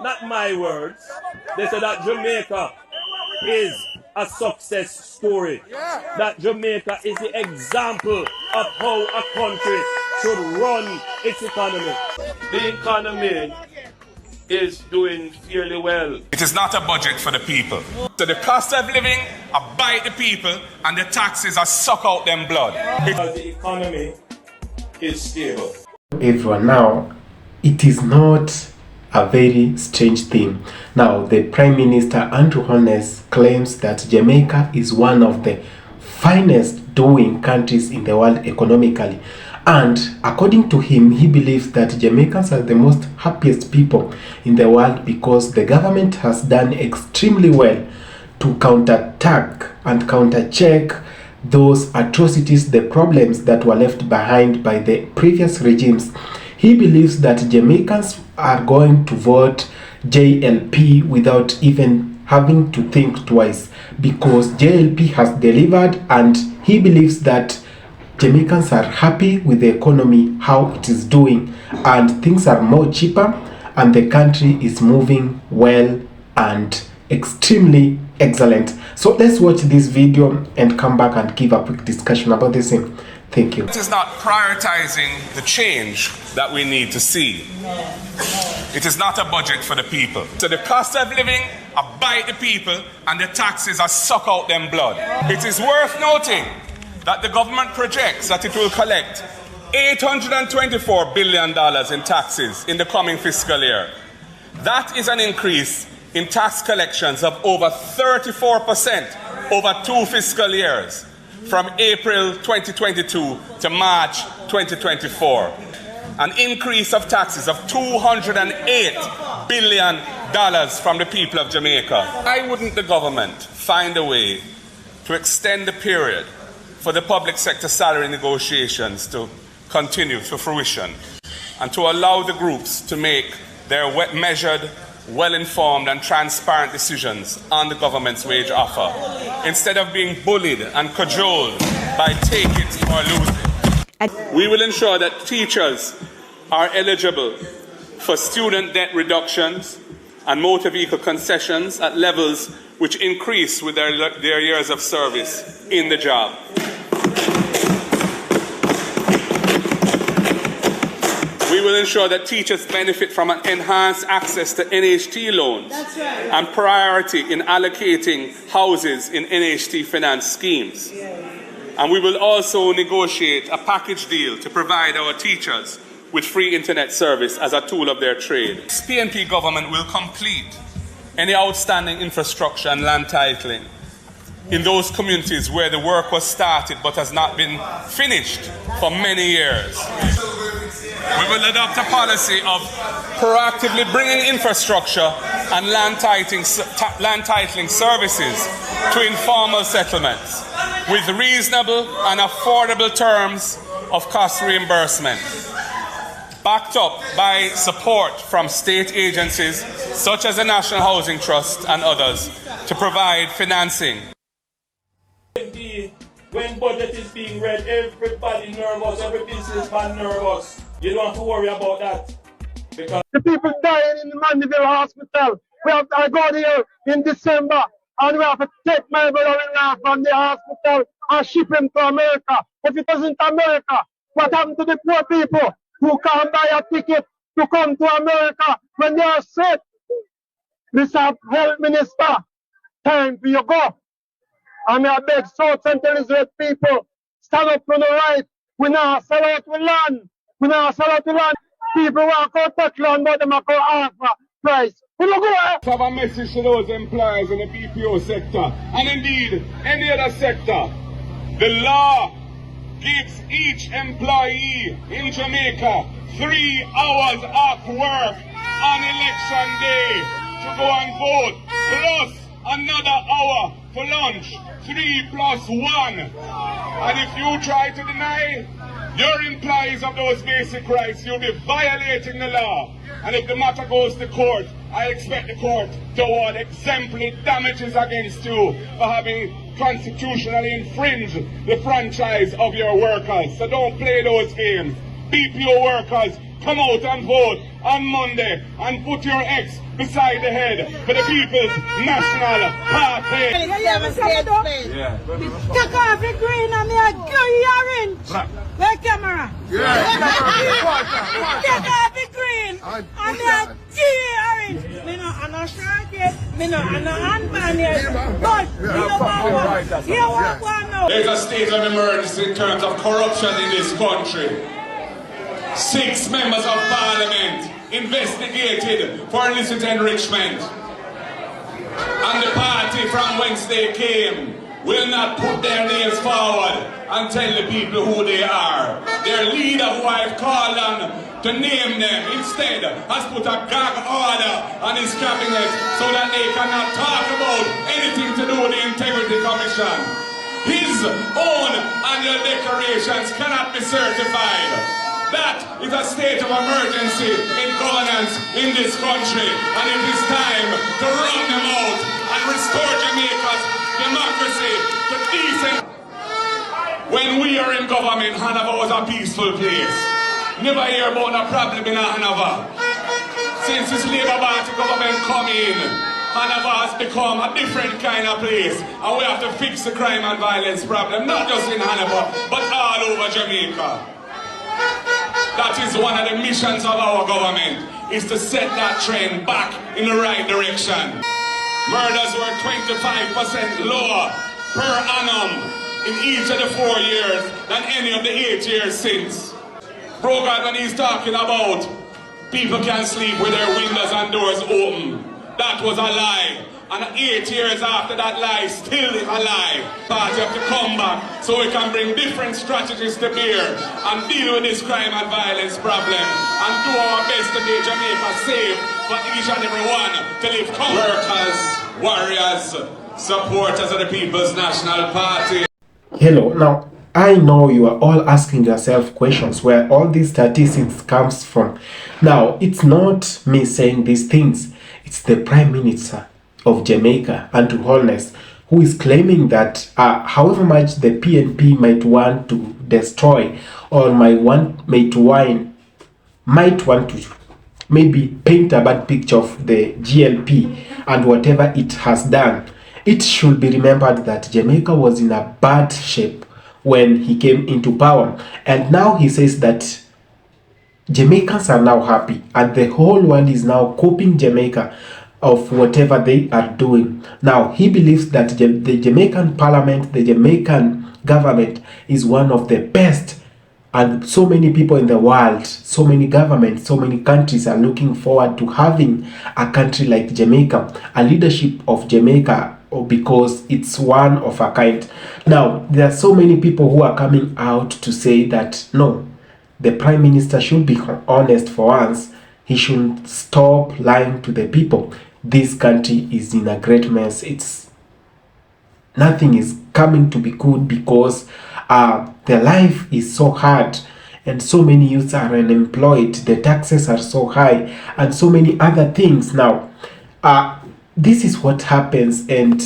Not my words. They said that Jamaica is a success story. That Jamaica is the example of how a country should run its economy. The economy is doing fairly well. It is not a budget for the people. So the cost of living are bite the people and the taxes are suck out them blood. Because the economy is stable. Everyone, now it is not a very strange thing. Now the Prime Minister Andrew Holness claims that Jamaica is one of the finest doing countries in the world economically, and according to him, he believes that Jamaicans are the most happiest people in the world because the government has done extremely well to counterattack and countercheck those atrocities, the problems that were left behind by the previous regimes. He believes that Jamaicans are going to vote JLP without even having to think twice because JLP has delivered, and he believes that Jamaicans are happy with the economy, how it is doing, and things are more cheaper and the country is moving well and extremely excellent. So let's watch this video and come back and give a quick discussion about this thing. Thank you. It is not prioritizing the change that we need to see. It is not a budget for the people. So the cost of living are bite the people and the taxes are suck out them blood. It is worth noting that the government projects that it will collect $824 billion in taxes in the coming fiscal year. That is an increase in tax collections of over 34% over 2 fiscal years, from April 2022 to March 2024. An increase of taxes of $208 billion from the people of Jamaica. Why wouldn't the government find a way to extend the period for the public sector salary negotiations to continue to fruition and to allow the groups to make their measured, well-informed and transparent decisions on the government's wage offer, instead of being bullied and cajoled by take it or lose it? We will ensure that teachers are eligible for student debt reductions and motor vehicle concessions at levels which increase with their years of service in the job. We will ensure that teachers benefit from an enhanced access to NHT loans and priority in allocating houses in NHT finance schemes. And we will also negotiate a package deal to provide our teachers with free internet service as a tool of their trade. This PNP government will complete any outstanding infrastructure and land titling in those communities where the work was started but has not been finished for many years. We will adopt a policy of proactively bringing infrastructure and land titling services to informal settlements with reasonable and affordable terms of cost reimbursement, backed up by support from state agencies such as the National Housing Trust and others to provide financing. When budget is being read, everybody nervous, every businessman nervous. You don't have to worry about that. Because the people dying in the Mandeville hospital. We have to go there in December and we have to take my brother-in-law from the hospital and ship him to America. If it isn't America, what happened to the poor people who can't buy a ticket to come to America when they are sick? Mr. Health Minister, time for you go. And I beg South Central Elizabeth people, stand up for the right. We now sell out the land. We now sell out the land. People want to touch land, but they want to offer price. We don't go ahead. Have a message to those employers in the BPO sector, and indeed any other sector. The law gives each employee in Jamaica 3 hours off work on election day to go and vote, plus another hour for lunch. 3 plus 1. And if you try to deny your employees of those basic rights, you'll be violating the law. And if the matter goes to court, I expect the court to award exemplary damages against you for having constitutionally infringed the franchise of your workers. So don't play those games. BPO workers, come out and vote on Monday and put your X beside the head for the People's National Party. Yeah. Take off the green and me a green orange. Where camera? Yeah. Take off the green and me a green orange. Me no a no shirt yet, me no a no handband yet. But you want one now. There's a state of emergency in terms of corruption in this country. 6 members of parliament investigated for illicit enrichment. And the party from whence they came will not put their names forward and tell the people who they are. Their leader, who I've called on to name them, instead has put a gag order on his cabinet so that they cannot talk about anything to do with the Integrity Commission. His own annual declarations cannot be certified. That is a state of emergency in governance in this country, and it is time to run them out and restore Jamaica's democracy to decent. When we are in government, Hanover was a peaceful place. Never hear about a problem in Hanover. Since this Labour Party government come in, Hanover has become a different kind of place, and we have to fix the crime and violence problem, not just in Hanover, but all over Jamaica. That is one of the missions of our government, is to set that trend back in the right direction. Murders were 25% lower per annum in each of the 4 years than any of the 8 years since. Brogard, when he's talking about people can sleep with their windows and doors open, that was a lie. And 8 years after that lie, still is a lie. Party have to come back so we can bring different strategies to bear and deal with this crime and violence problem and do our best to make Jamaica safe for each and every one to live workers, warriors, supporters of the People's National Party. Hello, now I know you are all asking yourself questions where all these statistics comes from. Now, it's not me saying these things, it's the Prime Minister of Jamaica, Andrew Holness, who is claiming that however much the PNP might want to destroy or might want to maybe paint a bad picture of the GLP and whatever it has done, it should be remembered that Jamaica was in a bad shape when he came into power, and now he says that Jamaicans are now happy and the whole world is now copying Jamaica of whatever they are doing. Now, he believes that the Jamaican parliament, the Jamaican government is one of the best, and so many people in the world, so many governments, so many countries are looking forward to having a country like Jamaica, a leadership of Jamaica, because it's one of a kind. Now, there are so many people who are coming out to say that no, the Prime Minister should be honest for once. He should stop lying to the people. This country is in a great mess. Nothing is coming to be good because the life is so hard and so many youths are unemployed. The taxes are so high and so many other things. Now, this is what happens, and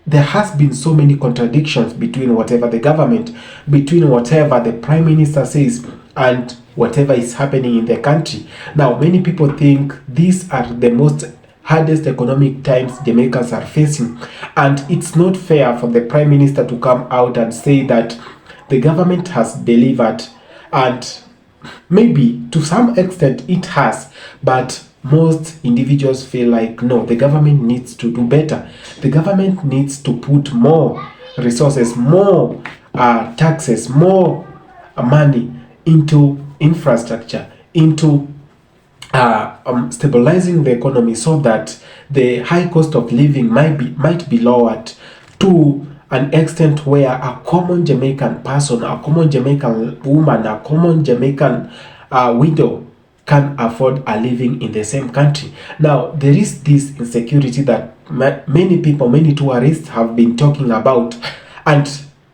there has been so many contradictions between whatever the government, between whatever the Prime Minister says and whatever is happening in the country. Now, many people think these are the most hardest economic times Jamaicans are facing, and it's not fair for the Prime Minister to come out and say that the government has delivered, and maybe to some extent it has, but most individuals feel like no, the government needs to do better. The government needs to put more resources, more taxes, more money into infrastructure, into stabilizing the economy so that the high cost of living might be lowered to an extent where a common Jamaican person, a common Jamaican woman, a common Jamaican widow can afford a living in the same country. Now, there is this insecurity that many people, many tourists have been talking about, and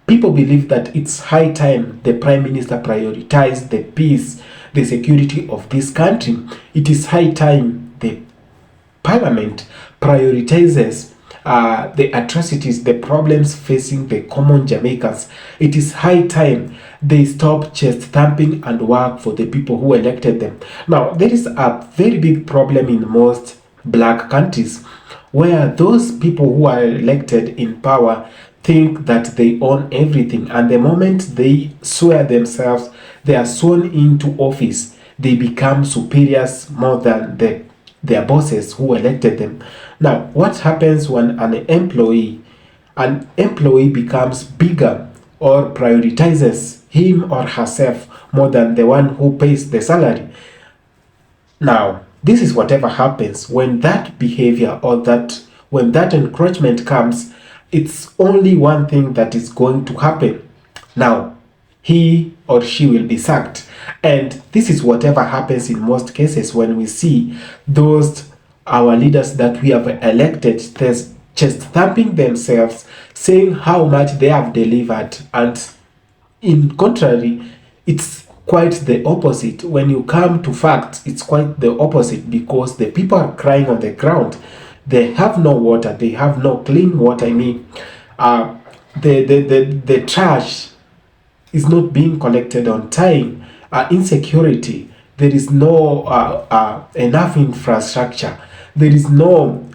people believe that it's high time the Prime Minister prioritized the peace, the security of this country. It is high time the Parliament prioritizes the atrocities, the problems facing the common Jamaicans. It is high time they stop chest thumping and work for the people who elected them. Now, there is a very big problem in most black countries where those people who are elected in power think that they own everything, and the moment they swear themselves, they are sworn into office, they become superiors more than their bosses who elected them. Now, what happens when an employee becomes bigger or prioritizes him or herself more than the one who pays the salary? Now, this is whatever happens when that behavior or when that encroachment comes. It's only one thing that is going to happen. Now, he or she will be sacked. And this is whatever happens in most cases when we see those our leaders that we have elected chest thumping themselves, saying how much they have delivered, and in contrary, it's quite the opposite. When you come to facts, it's quite the opposite, because the people are crying on the ground. They have no water, they have no clean water. I mean, the trash is not being collected on time. Insecurity, there is no enough infrastructure, there is no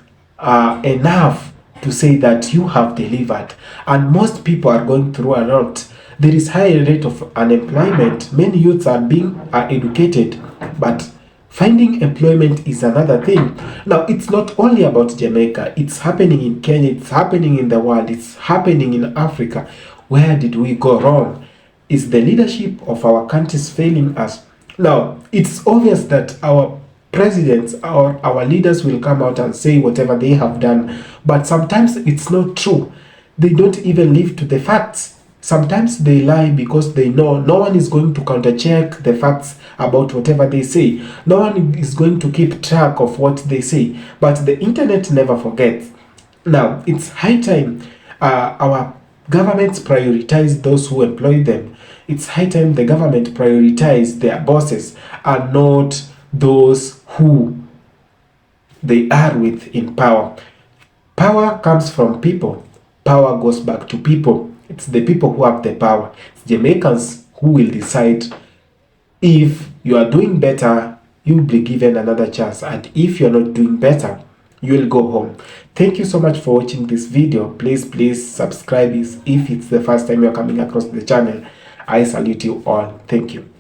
enough to say that you have delivered, and most people are going through a lot. There is high rate of unemployment. Many youths are being educated, but finding employment is another thing. Now, it's not only about Jamaica. It's happening in Kenya. It's happening in the world. It's happening in Africa. Where did we go wrong? Is the leadership of our countries failing us? Now, it's obvious that our presidents or our leaders will come out and say whatever they have done, but sometimes it's not true. They don't even live to the facts. Sometimes they lie because they know no one is going to countercheck the facts about whatever they say. No one is going to keep track of what they say. But the internet never forgets. Now, it's high time our governments prioritize those who employ them. It's high time the government prioritize their bosses and not those who they are with in power. Power comes from people. Power goes back to people. It's the people who have the power. It's Jamaicans who will decide. If you are doing better, you will be given another chance. And if you're not doing better, you will go home. Thank you so much for watching this video. Please subscribe if it's the first time you're coming across the channel. I salute you all. Thank you.